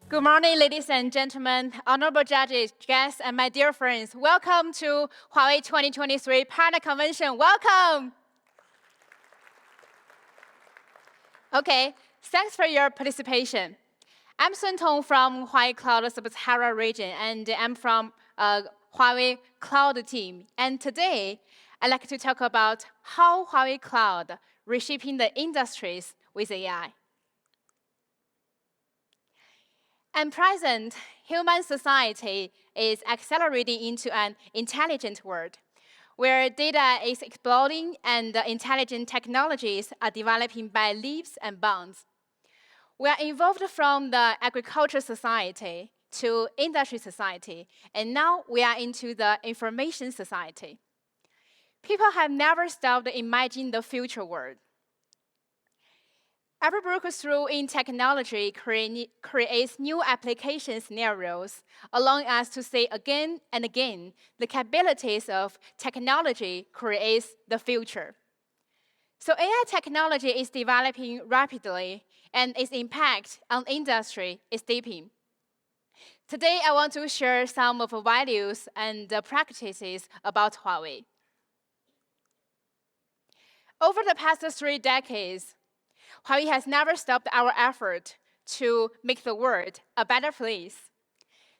Good morning, ladies and gentlemen, honorable judges, guests, and my dear friends. Welcome to Huawei 2023 Partner Convention. Welcome. Okay, thanks for your participation. I'm Tong from Huawei Cloud sub-Saharan region, and I'm from Huawei Cloud team. And today, I'd like to talk about how Huawei Cloud reshaping the industries with AI. At present, human society is accelerating into an intelligent world where data is exploding and intelligent technologies are developing by leaps and bounds. We are evolved from the agriculture society to industry society, and now we are into the information society. People have never stopped imagining the future world. Every breakthrough in technology creates new application scenarios, allowing us to say again and again, the capabilities of technology creates the future. So AI technology is developing rapidly, and its impact on industry is deepening. Today, I want to share some of the values and practices about Huawei. Over the past 3 decades, Huawei has never stopped our effort to make the world a better place.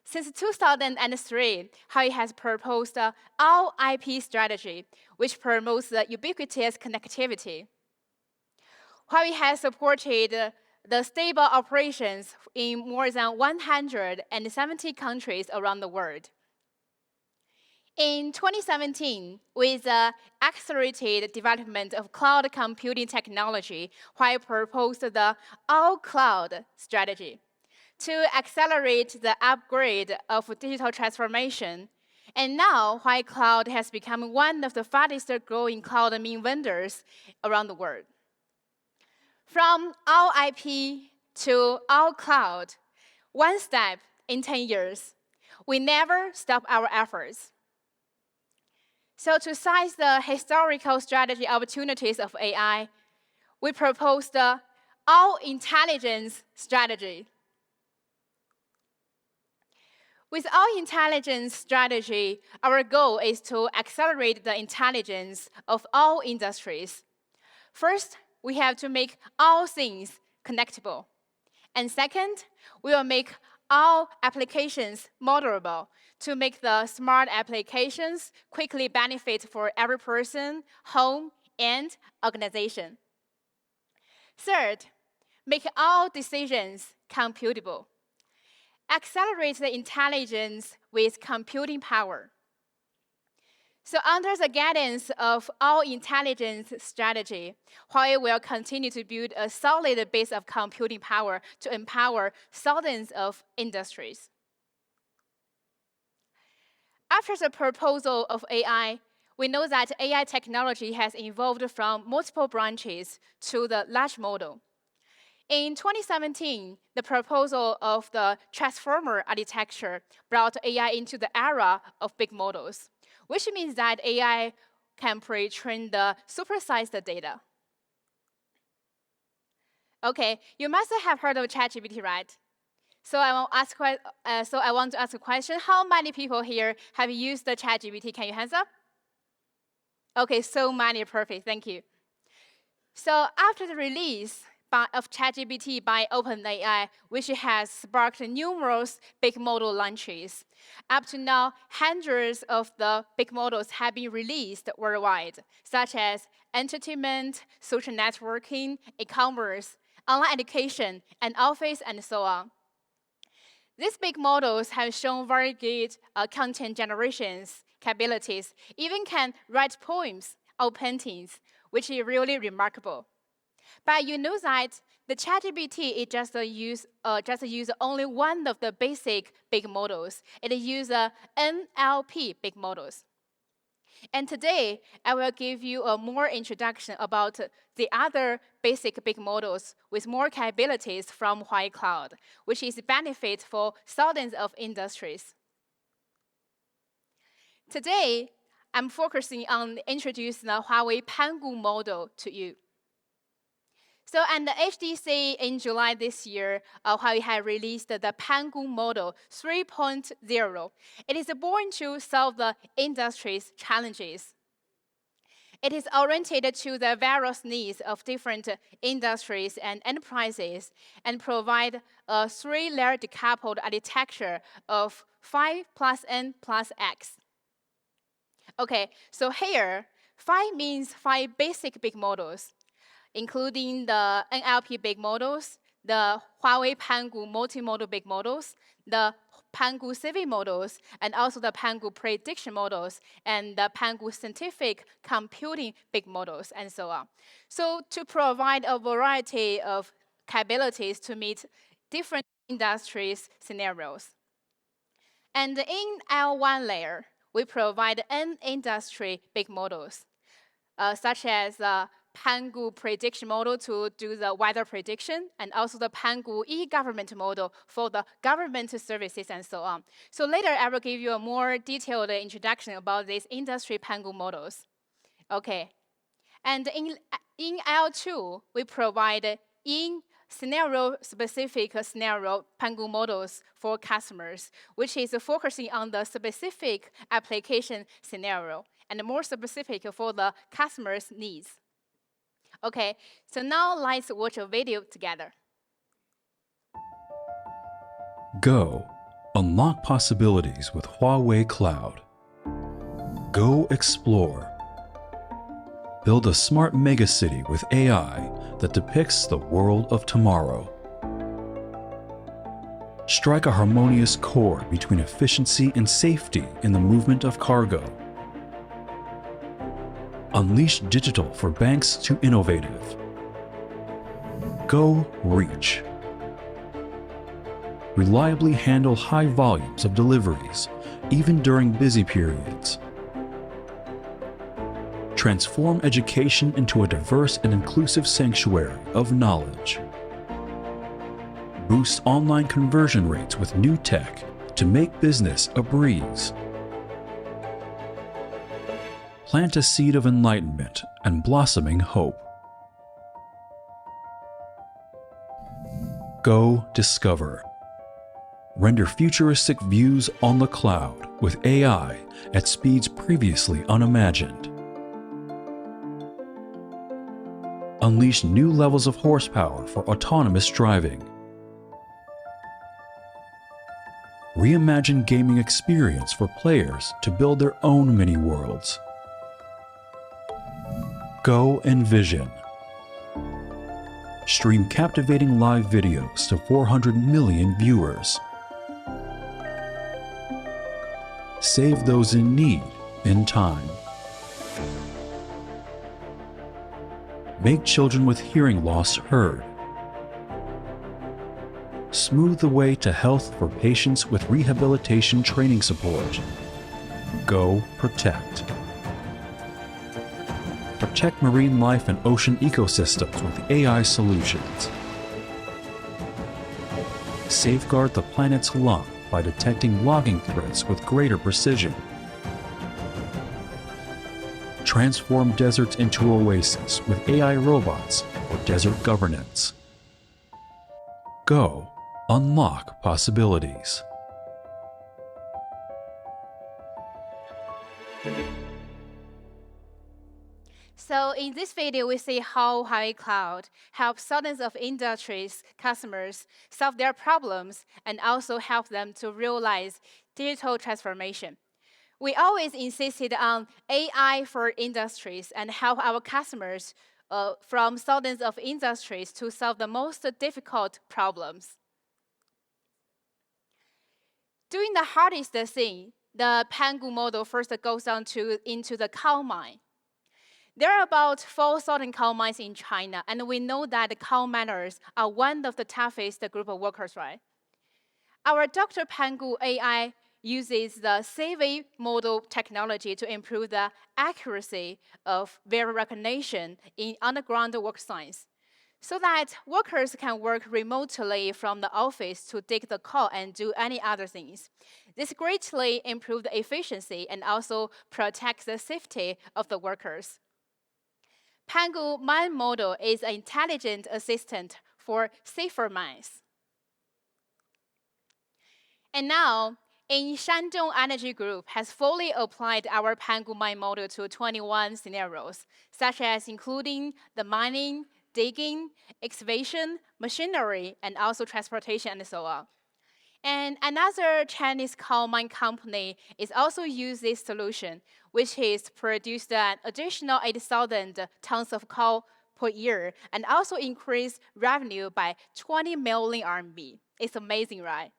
Since 2003, Huawei has proposed an all-IP strategy, which promotes the ubiquitous connectivity. Huawei has supported the stable operations in more than 170 countries around the world. In 2017, with the accelerated development of cloud computing technology, Huawei proposed the all-cloud strategy to accelerate the upgrade of digital transformation. And now, Huawei Cloud has become one of the fastest growing cloud main vendors around the world. From all IP to all cloud, one step in 10 years, we never stop our efforts. So to seize the historical strategy opportunities of AI, we proposed the all-intelligence strategy. With all-intelligence strategy, our goal is to accelerate the intelligence of all industries. First, we have to make all things connectable. And second, we will make all applications modelable to make the smart applications quickly benefit for every person, home, and organization. Third, make all decisions computable. Accelerate the intelligence with computing power. So under the guidance of our intelligence strategy, Huawei will continue to build a solid base of computing power to empower thousands of industries. After the proposal of AI, we know that AI technology has evolved from multiple branches to the large model. In 2017, the proposal of the transformer architecture brought AI into the era of big models, which means that AI can pre-train the supersized data. Okay, you must have heard of ChatGPT, right? So I want to ask a question. How many people here have used the ChatGPT? Can you hands up? Okay, so many, perfect, thank you. So after the release of ChatGPT by OpenAI, which has sparked numerous big model launches. Up to now, hundreds of the big models have been released worldwide, such as entertainment, social networking, e-commerce, online education, and office, and so on. These big models have shown very good content generations capabilities, even can write poems or paintings, which is really remarkable. But you know that the ChatGPT it just use only one of the basic big models. It uses NLP big models. And today, I will give you a more introduction about the other basic big models with more capabilities from Huawei Cloud, which is a benefit for thousands of industries. Today, I'm focusing on introducing the Huawei Pangu model to you. So at the HDC in July this year, Huawei had released the Pangu model 3.0. It is born to solve the industry's challenges. It is oriented to the various needs of different industries and enterprises and provide a three-layer decoupled architecture of 5 plus N plus X. Okay, so here, 5 means 5 basic big models, including the NLP big models, the Huawei Pangu multimodal big models, the Pangu CV models, and also the Pangu prediction models, and the Pangu scientific computing big models, and so on. So to provide a variety of capabilities to meet different industries scenarios. And in L1 layer, we provide N industry big models, such as the Pangu prediction model to do the weather prediction, and also the Pangu e-government model for the government services and so on. So later, I will give you a more detailed introduction about these industry Pangu models. Okay, and in L2, we provide in scenario-specific scenario Pangu models for customers, which is focusing on the specific application scenario and more specific for the customer's needs. Okay, so now let's watch a video together. Go. Unlock possibilities with Huawei Cloud. Go explore. Build a smart megacity with AI that depicts the world of tomorrow. Strike a harmonious chord between efficiency and safety in the movement of cargo. Unleash digital for banks to innovative. Go reach. Reliably handle high volumes of deliveries, even during busy periods. Transform education into a diverse and inclusive sanctuary of knowledge. Boost online conversion rates with new tech to make business a breeze. Plant a seed of enlightenment and blossoming hope. Go discover. Render futuristic views on the cloud with AI at speeds previously unimagined. Unleash new levels of horsepower for autonomous driving. Reimagine gaming experience for players to build their own mini-worlds. Go envision. Stream captivating live videos to 400 million viewers. Save those in need in time. Make children with hearing loss heard. Smooth the way to health for patients with rehabilitation training support. Go protect. Protect marine life and ocean ecosystems with AI solutions. Safeguard the planet's lung by detecting logging threats with greater precision. Transform deserts into oases with AI robots for desert governance. Go unlock possibilities. So in this video, we see how Huawei Cloud helps thousands of industries customers solve their problems and also help them to realize digital transformation. We always insisted on AI for industries and help our customers from thousands of industries to solve the most difficult problems. Doing the hardest thing, the Pangu model first goes into the coal mine. There are about 4,000 coal mines in China, and we know that the coal miners are one of the toughest group of workers, right? Our Dr. Pangu AI uses the CV model technology to improve the accuracy of variable recognition in underground work sites, so that workers can work remotely from the office to dig the coal and do any other things. This greatly improves the efficiency and also protects the safety of the workers. Pangu mine model is an intelligent assistant for safer mines. And now, Shandong Energy Group has fully applied our Pangu mine model to 21 scenarios, such as including the mining, digging, excavation, machinery, and also transportation, and so on. And another Chinese coal mine company is also used this solution, which is produced an additional 8,000 tons of coal per year and also increase revenue by 20 million RMB. It's amazing, right?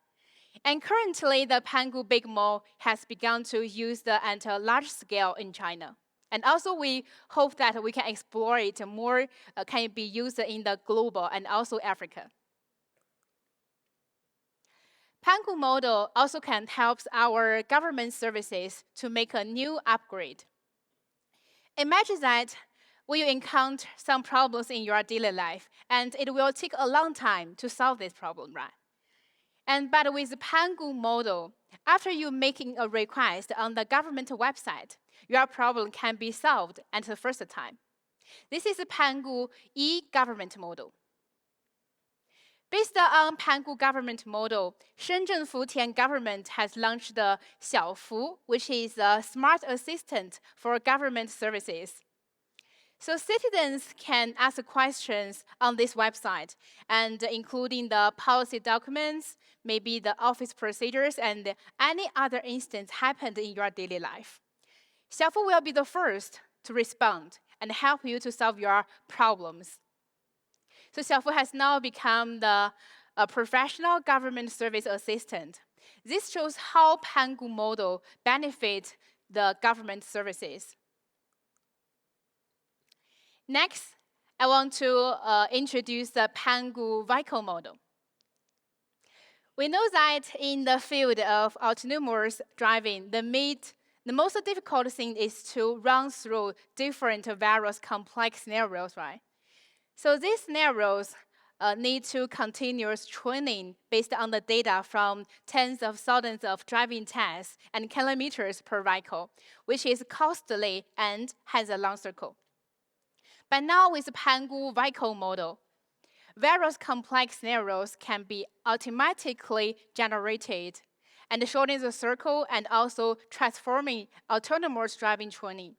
And currently, the Pangu Big Mall has begun to use the at a large scale in China. And also, we hope that we can explore it more, can be used in the global and also Africa. Pangu model also can help our government services to make a new upgrade. Imagine that when you encounter some problems in your daily life, and it will take a long time to solve this problem, right? But with the Pangu model, after you making a request on the government website, your problem can be solved at the first time. This is the Pangu e-government model. Based on Pangu government model, Shenzhen Futian government has launched the Xiaofu, which is a smart assistant for government services. So citizens can ask questions on this website, and including the policy documents, maybe the office procedures, and any other instance happened in your daily life. Xiaofu will be the first to respond and help you to solve your problems. So Xiaofu has now become the professional government service assistant. This shows how Pangu model benefits the government services. Next, I want to introduce the Pangu vehicle model. We know that in the field of autonomous driving, the most difficult thing is to run through different various complex scenarios, right? So these scenarios need to continuous training based on the data from tens of thousands of driving tests and kilometers per vehicle, which is costly and has a long cycle. But now with the Pangu vehicle model, various complex scenarios can be automatically generated and shortening the circle and also transforming autonomous driving training.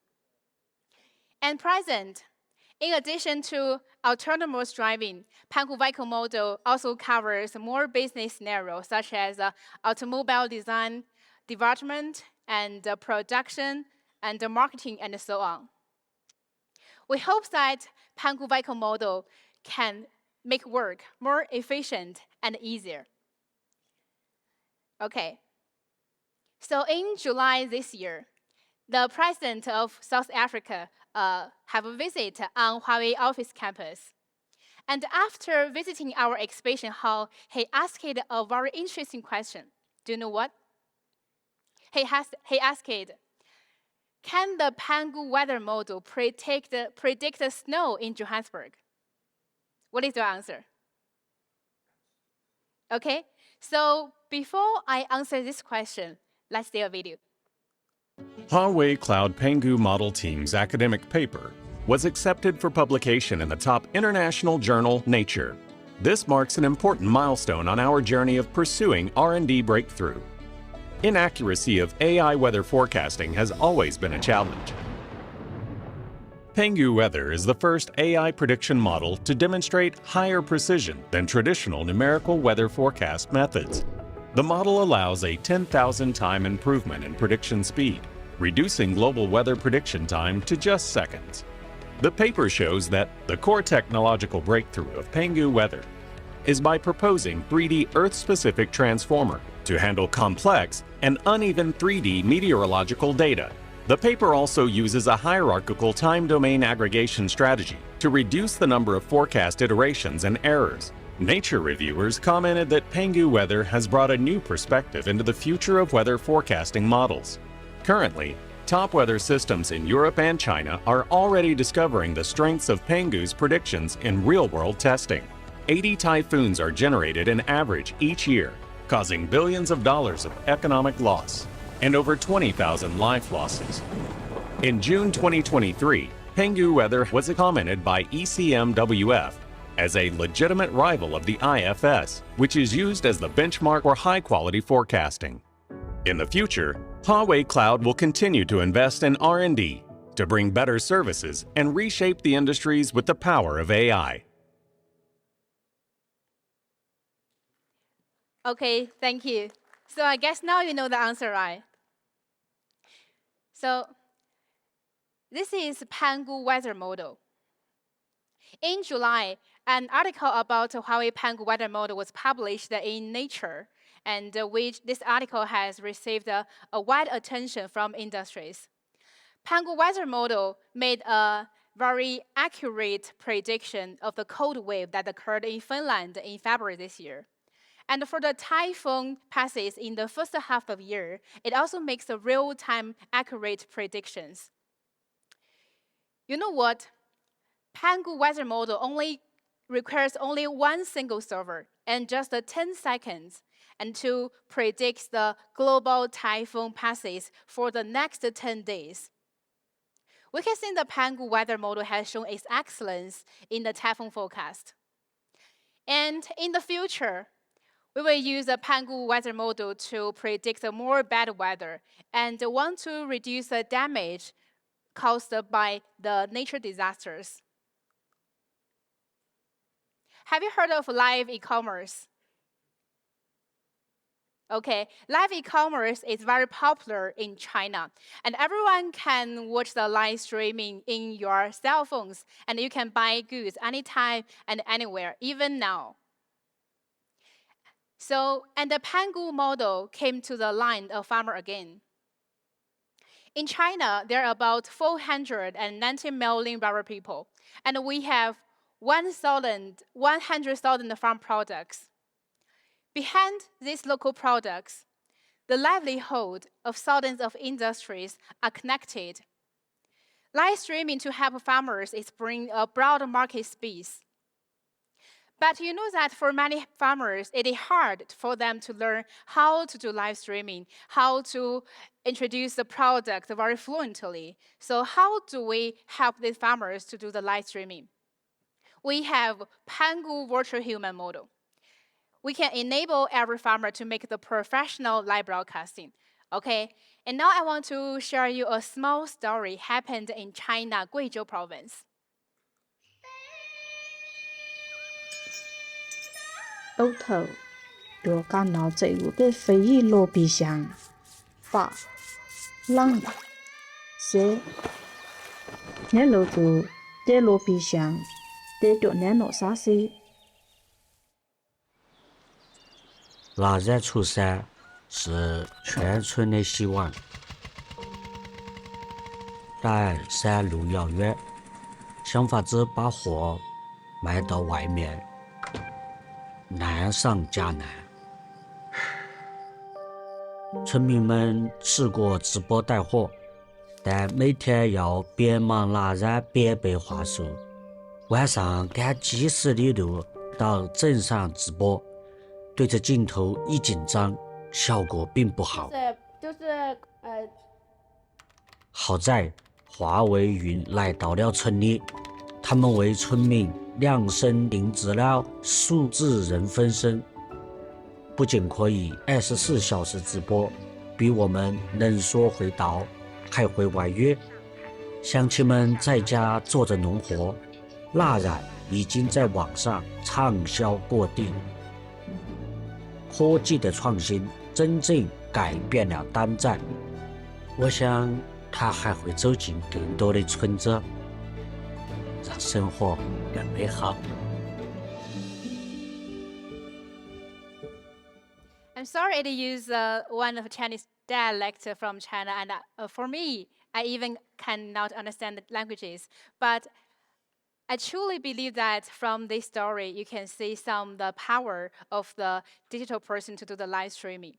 And present, in addition to autonomous driving, Pangu vehicle model also covers more business scenarios such as automobile design, development, and production, and marketing, and so on. We hope that Pangu vehicle model can make work more efficient and easier. Okay. So in July this year, the president of South Africa have a visit on Huawei office campus. And after visiting our exhibition hall, he asked a very interesting question. Do you know what? He asked, can the Pangu weather model predict the snow in Johannesburg? What is your answer? Okay, so before I answer this question, let's see a video. Huawei Cloud Pangu Model Team's academic paper was accepted for publication in the top international journal Nature. This marks an important milestone on our journey of pursuing R&D breakthrough. Inaccuracy of AI weather forecasting has always been a challenge. Pangu Weather is the first AI prediction model to demonstrate higher precision than traditional numerical weather forecast methods. The model allows a 10,000 time improvement in prediction speed, reducing global weather prediction time to just seconds. The paper shows that the core technological breakthrough of Pangu Weather is by proposing 3D Earth-specific transformer to handle complex and uneven 3D meteorological data. The paper also uses a hierarchical time domain aggregation strategy to reduce the number of forecast iterations and errors. Nature reviewers commented that Pangu Weather has brought a new perspective into the future of weather forecasting models. Currently, top weather systems in Europe and China are already discovering the strengths of Pangu's predictions in real-world testing. 80 typhoons are generated in average each year, causing billions of dollars of economic loss and over 20,000 life losses. In June 2023, Pangu weather was commented by ECMWF as a legitimate rival of the IFS, which is used as the benchmark for high-quality forecasting. In the future, Huawei Cloud will continue to invest in R&D to bring better services and reshape the industries with the power of AI. Okay, thank you. So I guess now you know the answer, right? So this is Pangu weather model. In July, an article about Huawei Pangu weather model was published in Nature, and which this article has received a wide attention from industries. Pangu weather model made a very accurate prediction of the cold wave that occurred in Finland in February this year. And for the typhoon passes in the first half of the year, it also makes a real-time accurate predictions. You know what? Pangu weather model requires only one single server and just 10 seconds and to predict the global typhoon passes for the next 10 days. We can see the Pangu weather model has shown its excellence in the typhoon forecast. And in the future, we will use the Pangu weather model to predict more bad weather and want to reduce the damage caused by the nature disasters. Have you heard of live e-commerce? Okay, live e-commerce is very popular in China, and everyone can watch the live streaming in your cell phones, and you can buy goods anytime and anywhere, even now. So, and the Pangu model came to the line of farmer again. In China, there are about 490 million rural people, and we have 100,000 farm products. Behind these local products, the livelihood of thousands of industries are connected. Live streaming to help farmers is bring a broad market space. But you know that for many farmers, it is hard for them to learn how to do live streaming, how to introduce the product very fluently. So how do we help these farmers to do the live streaming? We have Pangu virtual human model. We can enable every farmer to make the professional live broadcasting. Okay, and now I want to share you a small story happened in China, Guizhou province. 欧头，多讲脑这个的非遗罗比香，把浪些年老祖的罗比香，的多年老啥些。腊月初三是全村的希望，但山路遥远，想法子把货卖到外面，难上加难。村民们试过直播带货，但每天要边忙拿染边背话术，晚上赶及时的录到镇上直播。对着镜头一紧张，效果并不好。好在华为云来到了村里，他们为村民量身定制了数字人分身，不仅可以24小时直播，比我们能说会道，还会外语。乡亲们在家做着农活，蜡染已经在网上畅销过地。科技的创新真正改变了当站，我想它还会走进更多的村子，让生活更美好。I'm sorry to use one of Chinese dialect from China, and for me, I even cannot understand the languages. But I truly believe that from this story, you can see the power of the digital person to do the live streaming.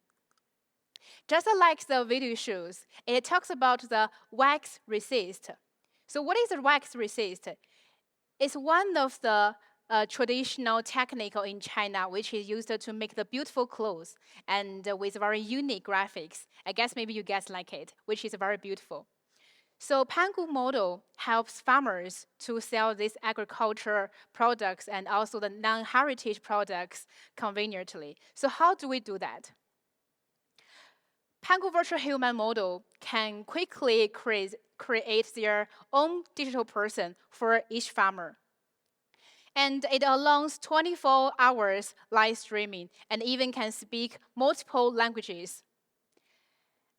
Just like the video shows, it talks about the wax resist. So what is the wax resist? It's one of the traditional technique in China, which is used to make the beautiful clothes and with very unique graphics. I guess maybe you guys like it, which is very beautiful. So Pangu model helps farmers to sell these agriculture products and also the non-heritage products conveniently. So how do we do that? Pangu virtual human model can quickly create their own digital person for each farmer. And it allows 24 hours live streaming and even can speak multiple languages.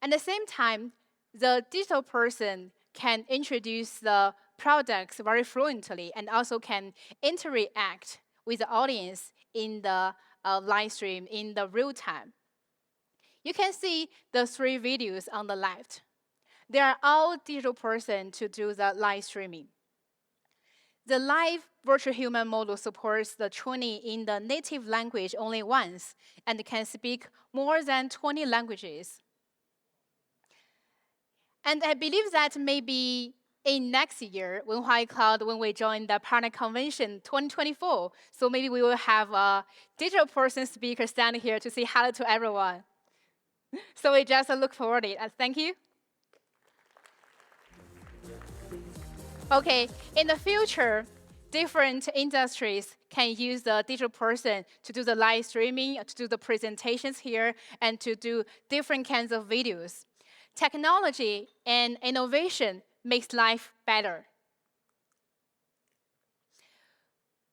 At the same time, the digital person can introduce the products very fluently and also can interact with the audience in the live stream in the real time. You can see the 3 videos on the left. They are all digital person to do the live streaming. The live virtual human model supports the training in the native language only once and can speak more than 20 languages. And I believe that maybe in next year, when Huawei Cloud, when we join the Partner Convention 2024, so maybe we will have a digital person speaker stand here to say hello to everyone. So we just look forward to it. Thank you. Okay, in the future, different industries can use the digital person to do the live streaming, to do the presentations here, and to do different kinds of videos. Technology and innovation makes life better.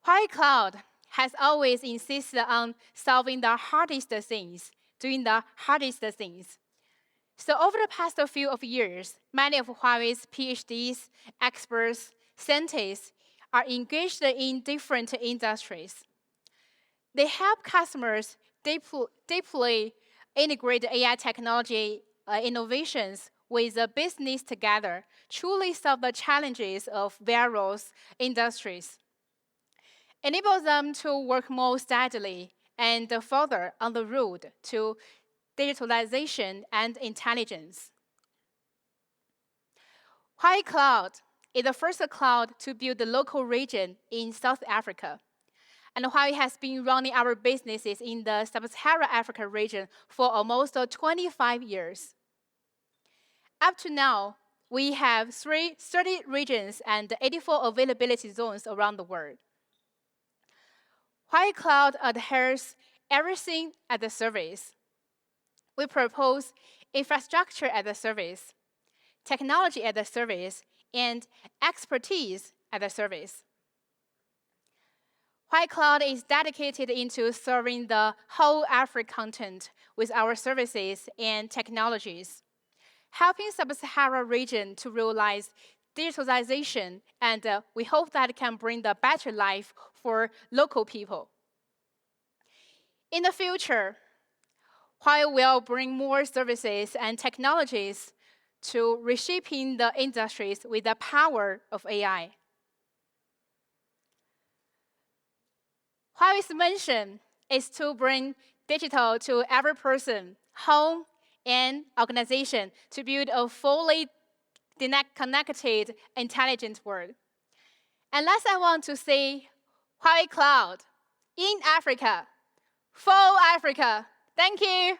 Huawei Cloud has always insisted on solving the hardest things, doing the hardest things. So over the past few years, many of Huawei's PhDs, experts, scientists are engaged in different industries. They help customers deeply integrate AI technology innovations with the business together, truly solve the challenges of various industries. Enable them to work more steadily and further on the road to digitalization and intelligence. Huawei Cloud is the first cloud to build a local region in South Africa. And Huawei has been running our businesses in the sub-Saharan Africa region for almost 25 years. Up to now, we have 30 regions and 84 availability zones around the world. Huawei Cloud adheres everything as a service. We propose infrastructure as a service, technology as a service, and expertise as a service. Huawei Cloud is dedicated into serving the whole African continent with our services and technologies, helping sub-Saharan region to realize digitalization, and we hope that it can bring the better life for local people. In the future, Huawei will bring more services and technologies to reshaping the industries with the power of AI. Huawei's mission is to bring digital to every person, home, and organization to build a fully connected, intelligent world. And last, I want to say Huawei Cloud in Africa, for Africa. Thank you.